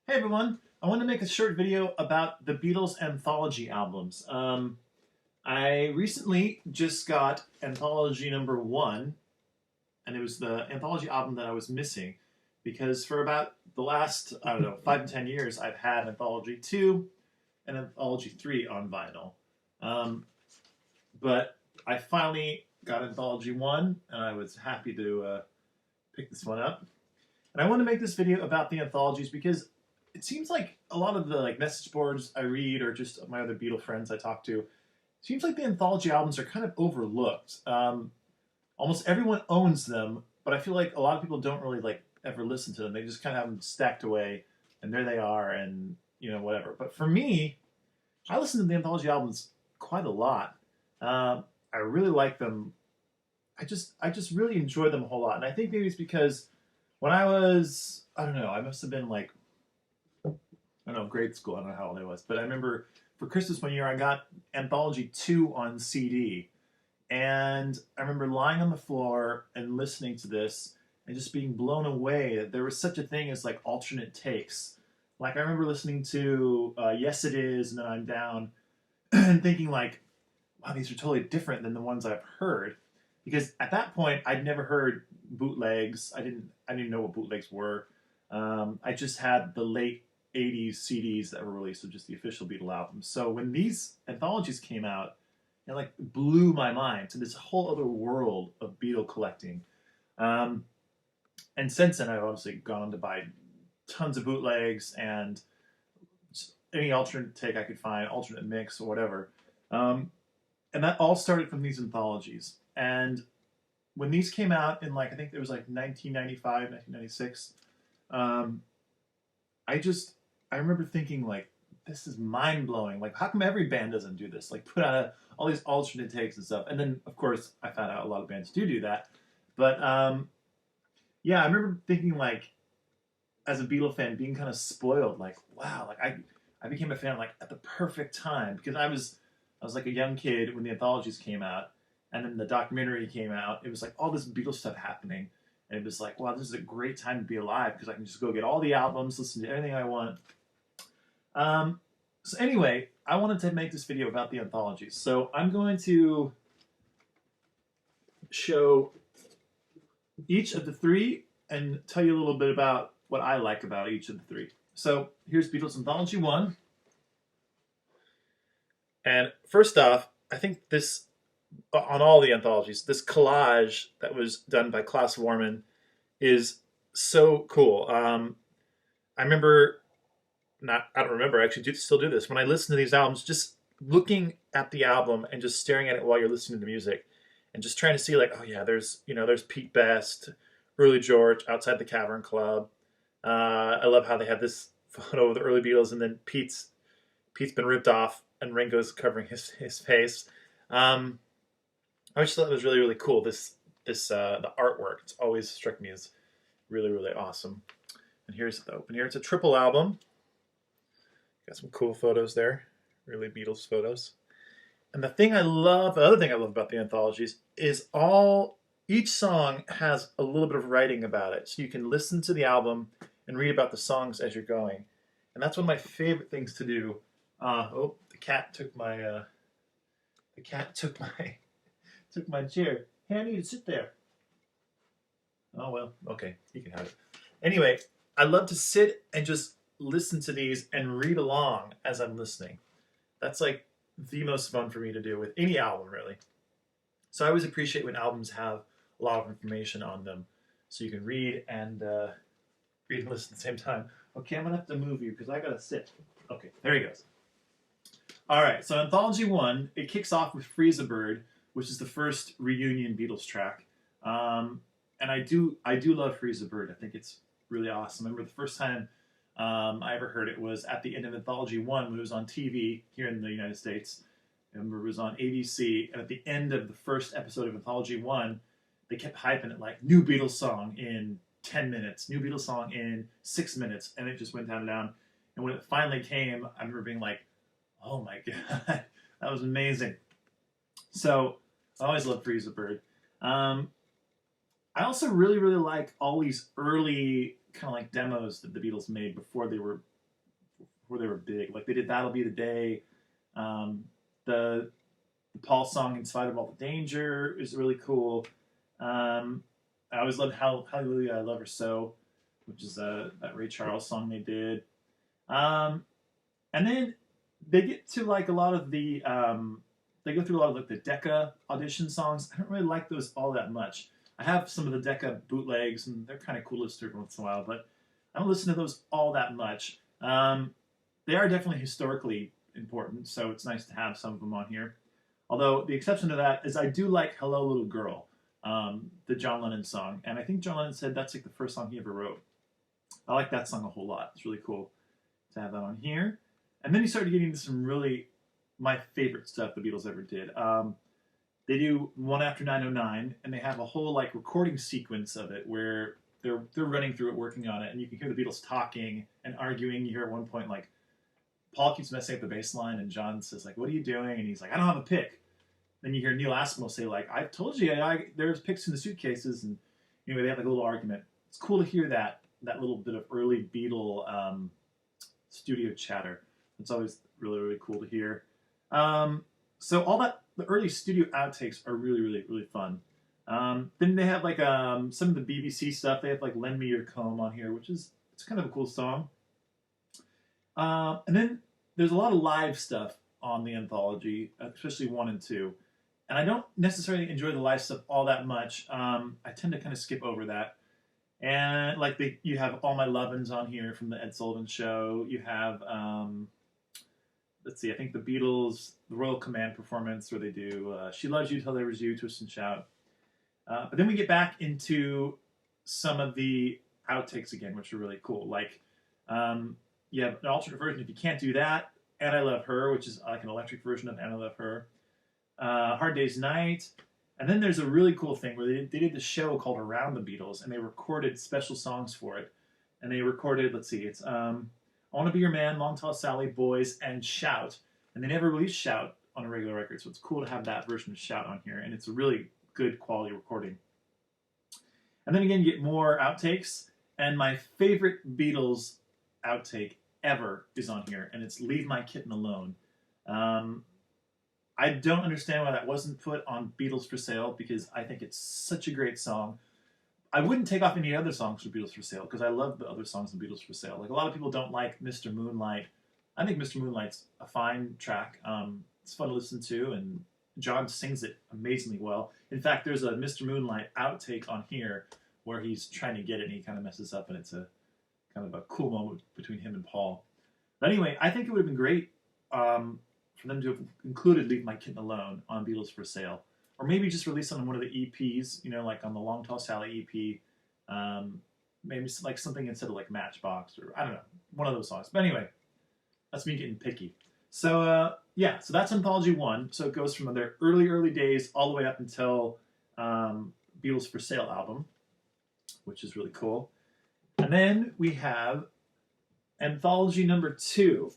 Hey everyone, I want to make a short video about the Beatles Anthology albums. I recently just got Anthology number 1, and it was the Anthology album that I was missing because for about the last, I don't know, 5 to 10 years, I've had Anthology 2 and Anthology 3 on vinyl. Um, but I finally got Anthology 1, and I was happy to pick this one up. And I want to make this video about the anthologies because it seems like a lot of the message boards I read or just my other Beatle friends I talk to, it seems like the anthology albums are kind of overlooked. Almost everyone owns them, but I feel like a lot of people don't really ever listen to them. They just kind of have them stacked away, and there they are, and whatever. But for me, I listen to the anthology albums quite a lot. I really like them. I just really enjoy them a whole lot, and I think maybe it's because when I was, I don't know, I must have been I don't know, grade school. I don't know how old I was, but I remember for Christmas one year I got Anthology 2 on CD, and I remember lying on the floor and listening to this and just being blown away that there was such a thing as alternate takes. Like I remember listening to Yes It Is and Then I'm Down and thinking wow, these are totally different than the ones I've heard. Because at that point I'd never heard bootlegs. I didn't know what bootlegs were. I just had the late 80s CDs that were released of just the official Beatle albums. So when these anthologies came out, it blew my mind to this whole other world of Beatle collecting. Um, and since then, I've obviously gone on to buy tons of bootlegs and any alternate take I could find, alternate mix or whatever. Um, and that all started from these anthologies. And when these came out in I think it was 1995, 1996, um, I remember thinking this is mind blowing. How come every band doesn't do this? Put out all these alternate takes and stuff. And then of course I found out a lot of bands do that. But yeah, I remember thinking as a Beatle fan being kind of spoiled. Wow, I became a fan at the perfect time because I was a young kid when the anthologies came out, and then the documentary came out. It was all this Beatles stuff happening, and it was wow, this is a great time to be alive because I can just go get all the albums, listen to anything I want. So anyway, I wanted to make this video about the anthologies. So I'm going to show each of the three and tell you a little bit about what I like about each of the three. So here's Beatles Anthology 1. And first off, I think this, on all the anthologies, this collage that was done by Klaus Warman is so cool. I remember, I don't remember, I actually still do this. When I listen to these albums, just looking at the album and just staring at it while you're listening to the music and just trying to see oh yeah, there's Pete Best, early George, Outside the Cavern Club. I love how they have this photo of the early Beatles and then Pete's been ripped off and Ringo's covering his face. I just thought it was really, really cool. The artwork, it's always struck me as really, really awesome. And here's the open here. It's a triple album. Got some cool photos there, really Beatles photos. And the other thing I love about the anthologies is each song has a little bit of writing about it. So you can listen to the album and read about the songs as you're going. And that's one of my favorite things to do. Oh, the cat took my took my chair. Hey, I need to sit there. Oh well, okay, you can have it. Anyway, I love to sit and just listen to these and read along as I'm listening. That's the most fun for me to do with any album, really. So I always appreciate when albums have a lot of information on them, so you can read and listen at the same time. Okay, I'm gonna have to move you because I gotta sit. Okay, there he goes. All right, so Anthology 1, it kicks off with Freeze a Bird, which is the first reunion Beatles track. And I do love Freeze a Bird. I think it's really awesome. I remember the first time I ever heard it was at the end of Anthology 1 when it was on TV here in the United States. I remember it was on ABC, and at the end of the first episode of Anthology 1, they kept hyping it new Beatles song in 10 minutes, new Beatles song in 6 minutes, and it just went down and down. And when it finally came, I remember being oh my god, that was amazing. So I always love Freeze the Bird. I also really, really like all these early kind of demos that the Beatles made before they were before they were big. Like they did "That'll Be the Day," um, the Paul song "In Spite of All the Danger" is really cool. I always loved "Hallelujah, I Love Her So," which is that Ray Charles song they did. Um, and then they get to like a lot of the they go through a lot of like the Decca audition songs. I don't really like those all that much. I have some of the Decca bootlegs, and they're kind of cool to listen to every once in a while, but I don't listen to those all that much. They are definitely historically important, so it's nice to have some of them on here. Although the exception to that is I do like "Hello Little Girl," the John Lennon song, and I think John Lennon said that's like the first song he ever wrote. I like that song a whole lot. It's really cool to have that on here. And then he started getting into some really my favorite stuff the Beatles ever did. They do "One After 909," and they have a whole like recording sequence of it where they're running through it, working on it, and you can hear the Beatles talking and arguing. You hear at one point like Paul keeps messing up the bass line, and John says like, "What are you doing?" And he's like, "I don't have a pick." Then you hear Neil Aspinall say like, "I told you there's picks in the suitcases," and anyway they have like a little argument. It's cool to hear that little bit of early Beatle studio chatter. It's always really, really cool to hear. So all that, the early studio outtakes are really, really, really fun. Then they have like some of the BBC stuff. They have like "Lend Me Your Comb" on here, which is it's kind of a cool song. And then there's a lot of live stuff on the anthology, especially 1 and 2. And I don't necessarily enjoy the live stuff all that much. I tend to kind of skip over that. And like you have "All My Lovin's" on here from the Ed Sullivan Show. You have let's see, I think the Beatles, the Royal Command performance where they do "She Loves You Till There Was You," "Twist and Shout." But then we get back into some of the outtakes again, which are really cool. Like you have an alternate version if you can't do that, "And I Love Her," which is like an electric version of "And I Love Her." "Hard Day's Night." And then there's a really cool thing where they did this show called "Around the Beatles," and they recorded special songs for it. And they recorded, let's see, it's "I Want to Be Your Man," "Long Tall Sally," "Boys," and "Shout." And they never released "Shout" on a regular record, so it's cool to have that version of "Shout" on here. And it's a really good quality recording. And then again, you get more outtakes. And my favorite Beatles outtake ever is on here, and it's "Leave My Kitten Alone." I don't understand why that wasn't put on Beatles for Sale because I think it's such a great song. I wouldn't take off any other songs from Beatles for Sale because I love the other songs in Beatles for Sale. Like a lot of people don't like "Mr. Moonlight." I think "Mr. Moonlight's" a fine track. It's fun to listen to, and John sings it amazingly well. In fact, there's a "Mr. Moonlight" outtake on here where he's trying to get it and he kind of messes up, and it's a kind of a cool moment between him and Paul. But anyway, I think it would have been great for them to have included "Leave My Kitten Alone" on Beatles for Sale. Or maybe just release it on one of the EPs, you know, like on the Long Tall Sally EP. Maybe like something instead of like Matchbox or I don't know, one of those songs. But anyway, that's me getting picky. So yeah, so that's Anthology 1. So it goes from their early days all the way up until Beatles for Sale album, which is really cool. And then we have Anthology number 2,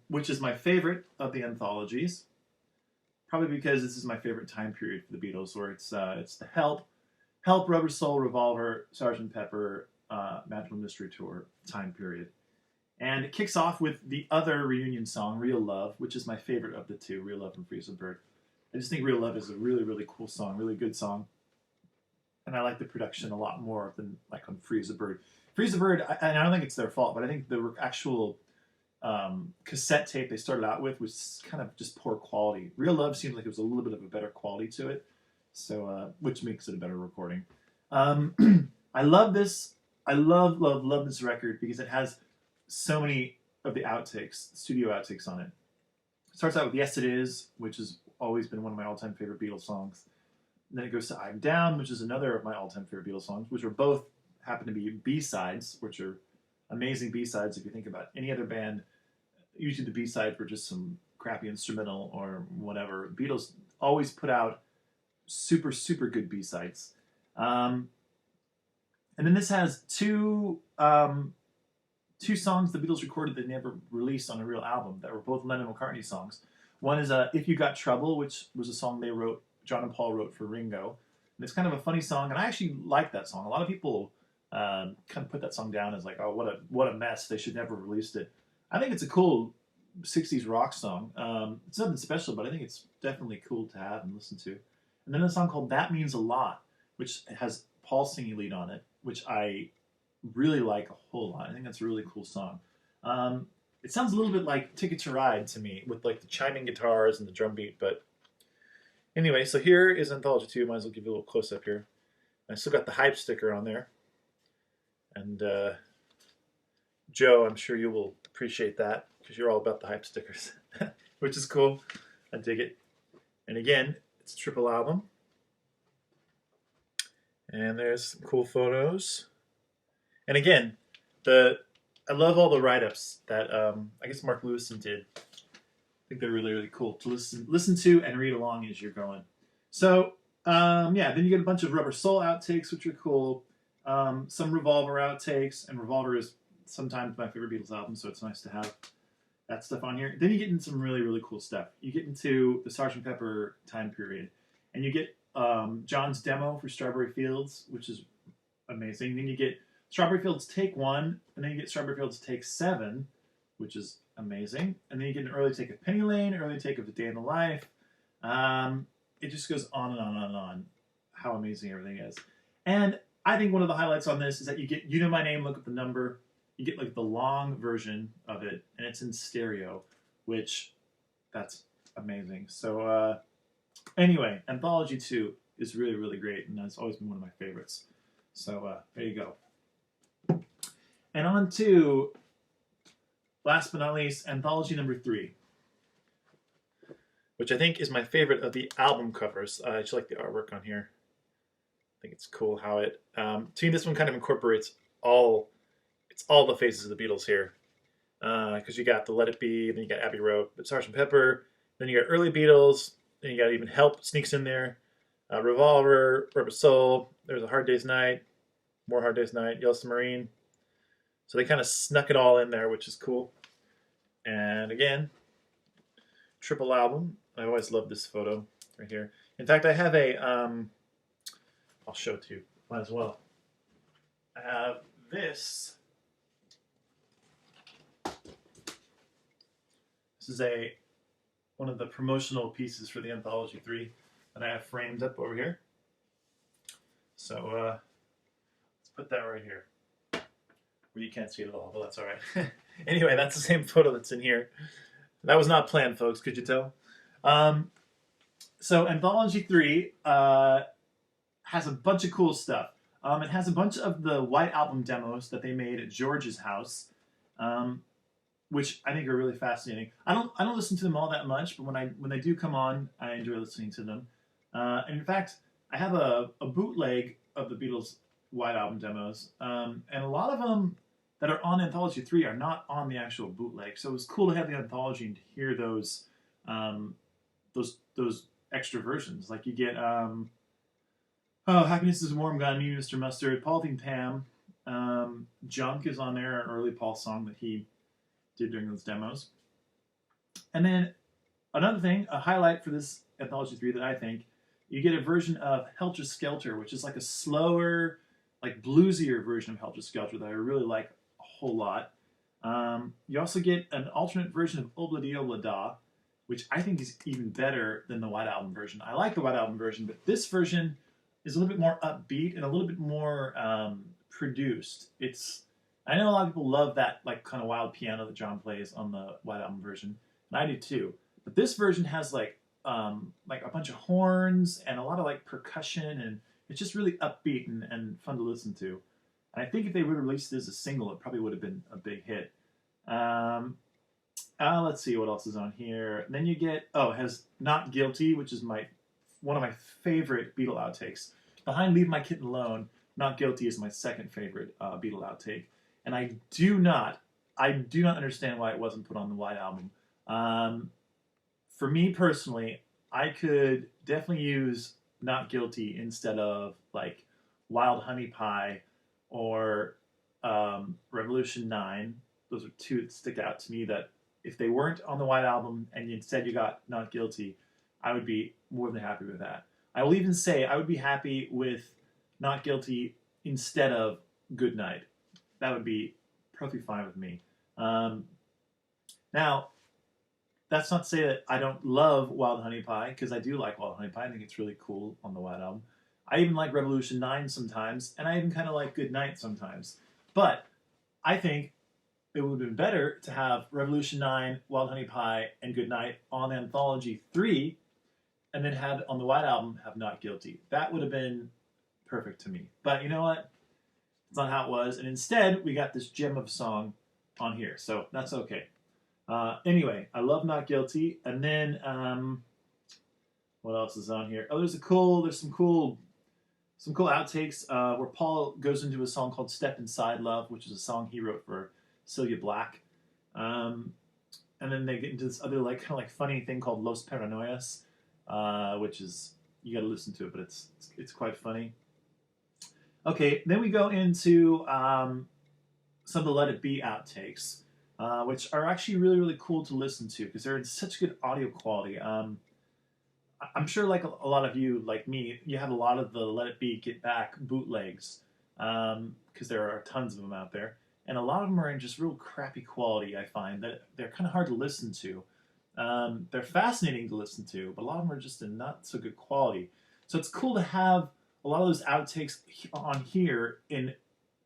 which is my favorite of the anthologies. Probably because this is my favorite time period for the Beatles, where it's the Help, Rubber Soul, Revolver, Sgt. Pepper, Magical Mystery Tour time period. And it kicks off with the other reunion song, "Real Love," which is my favorite of the two, "Real Love" and "Free as a Bird." I just think "Real Love" is a really, really cool song, really good song. And I like the production a lot more than like on "Free as a Bird." "Free as a Bird," and I don't think it's their fault, but I think the actual cassette tape they started out with was kind of just poor quality. "Real Love" seems like it was a little bit of a better quality to it, so which makes it a better recording. I love this. I love this record because it has so many of the outtakes, studio outtakes on it. It starts out with "Yes It Is," which has always been one of my all-time favorite Beatles songs. And then it goes to "I'm Down," which is another of my all-time favorite Beatles songs, which are both happen to be B-sides, which are amazing B-sides if you think about any other band. Usually the B-sides were just some crappy instrumental or whatever. Beatles always put out super, super good B-sides. And then this has two songs the Beatles recorded that never released on a real album that were both Lennon and McCartney songs. One is "If You Got Trouble," which was a song they wrote, John and Paul wrote for Ringo. And it's kind of a funny song, and I actually like that song. A lot of people kind of put that song down as like, oh, what a mess. They should never have released it. I think it's a cool 60s rock song. It's nothing special, but I think it's definitely cool to have and listen to. And then a song called That Means a Lot, which has Paul singing lead on it, which I really like a whole lot. I think that's a really cool song. It sounds a little bit like Ticket to Ride to me, with like the chiming guitars and the drum beat. But anyway, so here is Anthology 2. Might as well give you a little close up here. I still got the hype sticker on there. And Joe, I'm sure you will appreciate that because you're all about the hype stickers, which is cool. I dig it. And again, it's a triple album. And there's some cool photos. And again, I love all the write-ups that I guess Mark Lewison did. I think they're really, really cool to listen to and read along as you're going. So yeah, then you get a bunch of Rubber Soul outtakes, which are cool. Some Revolver outtakes, and Revolver is sometimes my favorite Beatles album, so it's nice to have that stuff on here. Then you get into some really, really cool stuff. You get into the Sgt. Pepper time period, and you get John's demo for Strawberry Fields, which is amazing. Then you get Strawberry Fields Take 1, and then you get Strawberry Fields Take 7, which is amazing. And then you get an early take of Penny Lane, early take of A Day in the Life. It just goes on and on and on how amazing everything is. And I think one of the highlights on this is that you get You Know My Name, Look at the Number. You get like the long version of it, and it's in stereo, which that's amazing. So anyway, Anthology 2 is really, really great, and that's always been one of my favorites. So there you go. And on to, last but not least, Anthology number 3, which I think is my favorite of the album covers. I just like the artwork on here. I think it's cool how it, to me this one kind of incorporates all the phases of the Beatles here. Because you got the Let It Be, then you got Abbey Road, but Sgt. Pepper, then you got early Beatles, then you got even Help sneaks in there, Revolver, Rubber Soul, there's A Hard Day's Night, More Hard Day's Night, Yellow Submarine. So they kind of snuck it all in there, which is cool. And again, triple album. I always love this photo right here. In fact, I have a, I'll show it to you, might as well. I have this. This is one of the promotional pieces for the Anthology 3 that I have framed up over here. So let's put that right here. Well, you can't see it at all, but that's all right. Anyway, that's the same photo that's in here. That was not planned, folks. Could you tell? So Anthology 3 has a bunch of cool stuff. It has a bunch of the White Album demos that they made at George's house, which I think are really fascinating. I don't listen to them all that much, but when they do come on, I enjoy listening to them. And in fact, I have a bootleg of the Beatles White Album demos, and a lot of them that are on Anthology 3 are not on the actual bootleg. So it was cool to have the Anthology and to hear those extra versions. Like you get Happiness is a Warm Gun, Me, Mr. Mustard, Paul Thing Pam, Junk is on there, an early Paul song that he did during those demos. And then another thing, a highlight for this Anthology 3 that I think, you get a version of Helter Skelter, which is like a slower, like bluesier version of Helter Skelter that I really like a whole lot. You also get an alternate version of Obla Di Obla Da, which I think is even better than the White Album version. I like the White Album version, but this version is a little bit more upbeat and a little bit more produced. I know a lot of people love that like kind of wild piano that John plays on the White Album version, and I do too. But this version has like a bunch of horns and a lot of like percussion, and it's just really upbeat and fun to listen to. And I think if they would have released it as a single, it probably would have been a big hit. Let's see what else is on here. And then you get, it has Not Guilty, which is one of my favorite Beatle outtakes. Behind Leave My Kitten Alone, Not Guilty is my second favorite Beatle outtake. And I do not understand why it wasn't put on the White Album. For me personally, I could definitely use Not Guilty instead of like Wild Honey Pie or Revolution 9. Those are two that stick out to me that if they weren't on the White Album and instead you got Not Guilty, I would be more than happy with that. I will even say I would be happy with Not Guilty instead of Good Night. That would be perfectly fine with me. Now, that's not to say that I don't love Wild Honey Pie, because I do like Wild Honey Pie. I think it's really cool on the White Album. I even like Revolution 9 sometimes, and I even kind of like Good Night sometimes. But I think it would have been better to have Revolution 9, Wild Honey Pie, and Good Night on Anthology 3, and then have on the White Album have Not Guilty. That would have been perfect to me. But you know what? It's not how it was. And instead, we got this gem of a song on here. So that's okay. Anyway, I love Not Guilty. And then, what else is on here? Oh, there's some cool outtakes where Paul goes into a song called Step Inside Love, which is a song he wrote for Celia Black. And then they get into this other kind of funny thing called Los Paranoias, which is, you got to listen to it, but it's quite funny. Okay, then we go into some of the Let It Be outtakes, which are actually really, really cool to listen to because they're in such good audio quality. I'm sure, like a lot of you, like me, you have a lot of the Let It Be, Get Back bootlegs because there are tons of them out there. And a lot of them are in just real crappy quality, I find, that they're kind of hard to listen to. They're fascinating to listen to, but a lot of them are just in not so good quality. So it's cool to have a lot of those outtakes on here in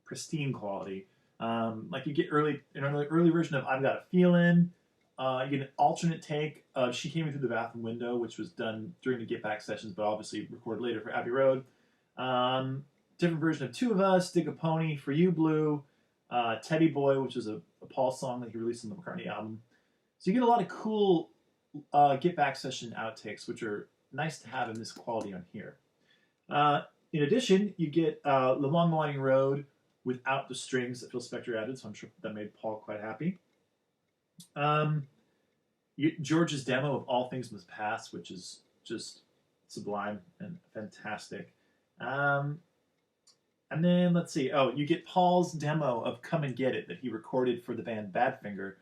pristine quality. Like you get an early version of I've Got a Feeling. You get an alternate take of She Came In Through the Bathroom Window, which was done during the Get Back sessions, but obviously recorded later for Abbey Road. Different version of Two of Us, Dig a Pony, For You Blue, Teddy Boy, which is a Paul song that he released on the McCartney album. So you get a lot of cool Get Back session outtakes, which are nice to have in this quality on here. In addition, you get The Long Winding Road without the strings that Phil Spector added, so I'm sure that made Paul quite happy. George's demo of All Things Must Pass, which is just sublime and fantastic. And then, let's see, you get Paul's demo of Come and Get It that he recorded for the band Badfinger,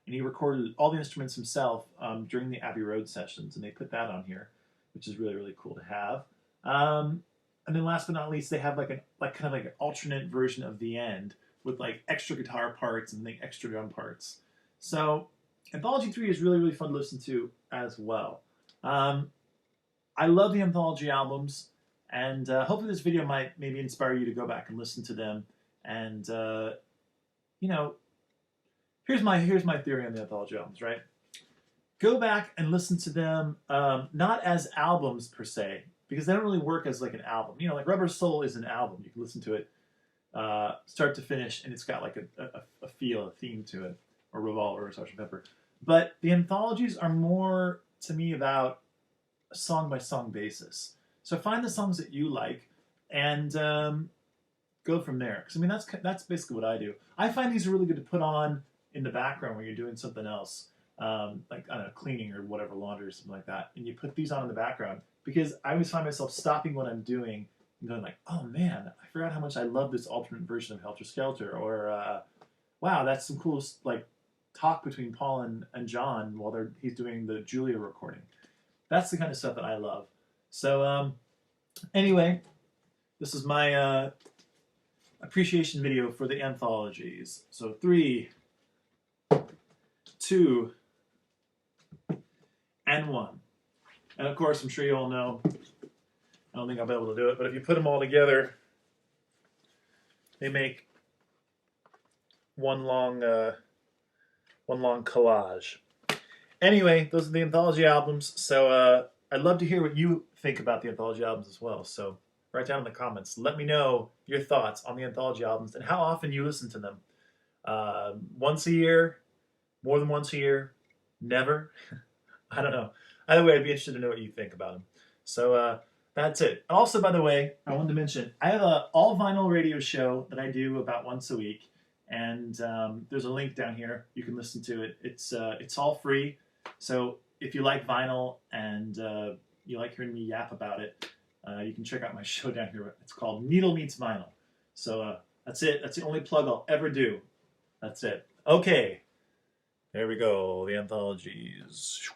and he recorded all the instruments himself during the Abbey Road sessions, and they put that on here, which is really, really cool to have. And then last but not least, they have kind of an alternate version of The End with extra guitar parts and extra drum parts. So Anthology 3 is really, really fun to listen to as well. I love the Anthology albums, and hopefully this video might maybe inspire you to go back and listen to them. And, here's my theory on the Anthology albums, right? Go back and listen to them, not as albums per se, because they don't really work as an album. Like Rubber Soul is an album. You can listen to it start to finish, and it's got a feel, a theme to it, or Revolver or Sgt. Pepper. But the anthologies are more, to me, about a song-by-song basis. So find the songs that you like and go from there. Because, that's basically what I do. I find these are really good to put on in the background when you're doing something else, like, I don't know, cleaning or whatever, laundry or something like that. And you put these on in the background. Because I always find myself stopping what I'm doing and going oh man, I forgot how much I love this alternate version of Helter Skelter. Or, wow, that's some cool, talk between Paul and John while he's doing the Julia recording. That's the kind of stuff that I love. So, anyway, this is my appreciation video for the anthologies. So 3, 2, and 1. And of course, I'm sure you all know, I don't think I'll be able to do it, but if you put them all together, they make one long collage. Anyway, those are the anthology albums. So I'd love to hear what you think about the anthology albums as well. So write down in the comments. Let me know your thoughts on the anthology albums and how often you listen to them. Once a year, more than once a year, never. I don't know. Either way, I'd be interested to know what you think about them. So that's it. Also, by the way, I wanted to mention, I have an all-vinyl radio show that I do about once a week. And there's a link down here. You can listen to it. It's all free. So if you like vinyl and you like hearing me yap about it, you can check out my show down here. It's called Needle Meets Vinyl. So that's it. That's the only plug I'll ever do. That's it. Okay. There we go. The anthologies.